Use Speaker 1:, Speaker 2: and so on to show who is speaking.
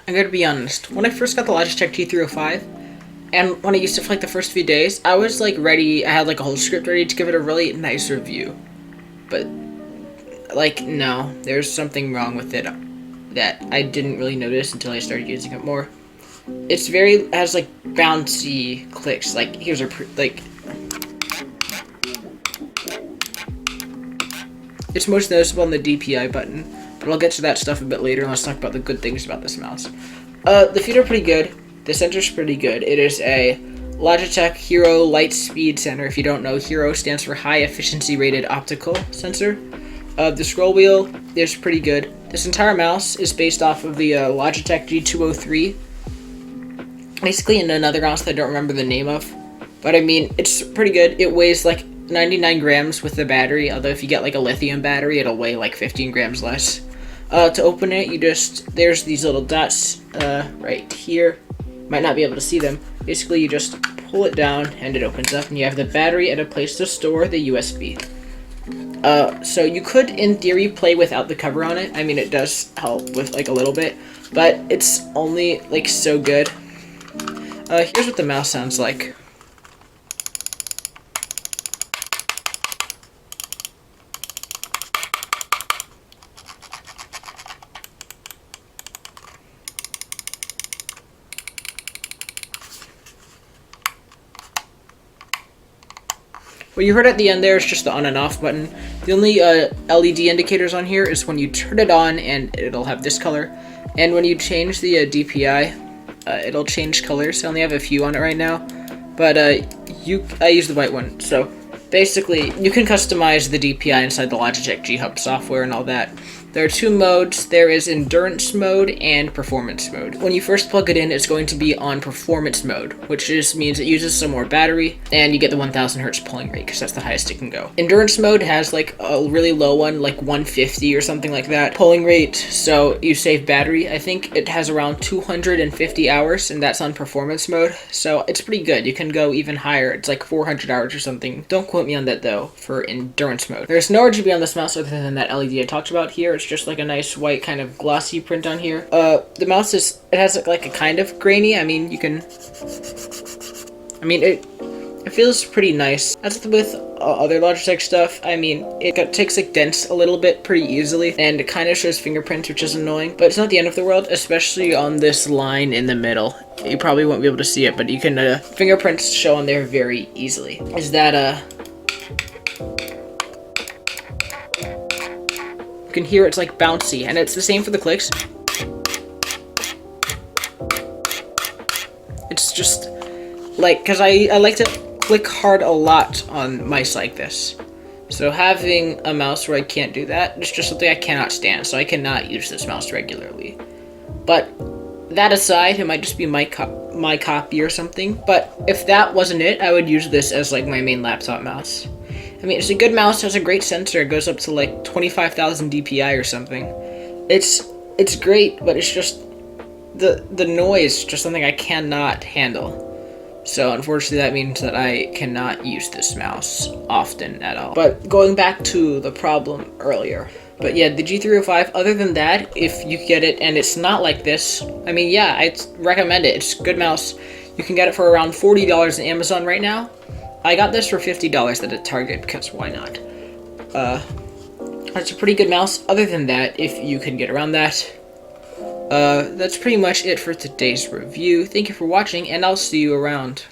Speaker 1: I'm gonna be honest. When I first got the Logitech G305, and when I used it for like the first few days, I was like ready. I had like a whole script ready to give it a really nice review. But like, no, there's something wrong with it that I didn't really notice until I started using it more. It's has like bouncy clicks. Like here's a it's most noticeable on the DPI button, but I'll get to that stuff a bit later and let's talk about the good things about this mouse. The feet are pretty good. The sensor's pretty good. It is a Logitech Hero Lightspeed Center. If you don't know, Hero stands for High Efficiency Rated Optical Sensor. The scroll wheel is pretty good. This entire mouse is based off of the Logitech G303. Basically in another mouse that I don't remember the name of. But I mean, it's pretty good. It weighs like 99 grams with the battery, although if you get like a lithium battery, it'll weigh like 15 grams less. To open it, there's these little dots right here. Might not be able to see them. Basically, you just pull it down and it opens up, and you have the battery and a place to store the USB. So you could, in theory, play without the cover on it. I mean, it does help with like a little bit, but it's only like so good. Here's what the mouse sounds like. What you heard at the end there is just the on and off button. The only LED indicators on here is when you turn it on and it'll have this color. And when you change the DPI, it'll change colors. I only have a few on it right now. But I use the white one. So basically, you can customize the DPI inside the Logitech G Hub software and all that. There are two modes. There is endurance mode and performance mode. When you first plug it in, it's going to be on performance mode, which just means it uses some more battery, and you get the 1000 hertz pulling rate, because that's the highest it can go. Endurance mode has like a really low one, like 150 or something like that, pulling rate, so you save battery. I think it has around 250 hours, and that's on performance mode, so it's pretty good. You can go even higher. It's like 400 hours or something. Don't quote me on that, though, for endurance mode. There's no RGB on this mouse other than that LED I talked about here. It's just like a nice white kind of glossy print on here. The mouse has like a kind of grainy. I mean, it feels pretty nice. As with other Logitech stuff, I mean, takes like dents a little bit pretty easily, and it kind of shows fingerprints, which is annoying, but it's not the end of the world, especially on this line in the middle. You probably won't be able to see it, but you can, fingerprints show on there very easily. You can hear it's like bouncy, and it's the same for the clicks. It's just like, because I like to click hard a lot on mice like this. So having a mouse where I can't do that is just something I cannot stand, so I cannot use this mouse regularly. But that aside, it might just be my copy or something, but if that wasn't it, I would use this as like my main laptop mouse. I mean, it's a good mouse, has a great sensor, it goes up to like 25,000 DPI or something. It's great, but it's just, the noise is just something I cannot handle. So unfortunately that means that I cannot use this mouse often at all. But going back to the problem earlier. But yeah, the G305, other than that, if you get it and it's not like this, I mean, yeah, I'd recommend it. It's a good mouse. You can get it for around $40 on Amazon right now. I got this for $50 at a Target, because why not? It's a pretty good mouse. Other than that, if you can get around that, that's pretty much it for today's review. Thank you for watching, and I'll see you around.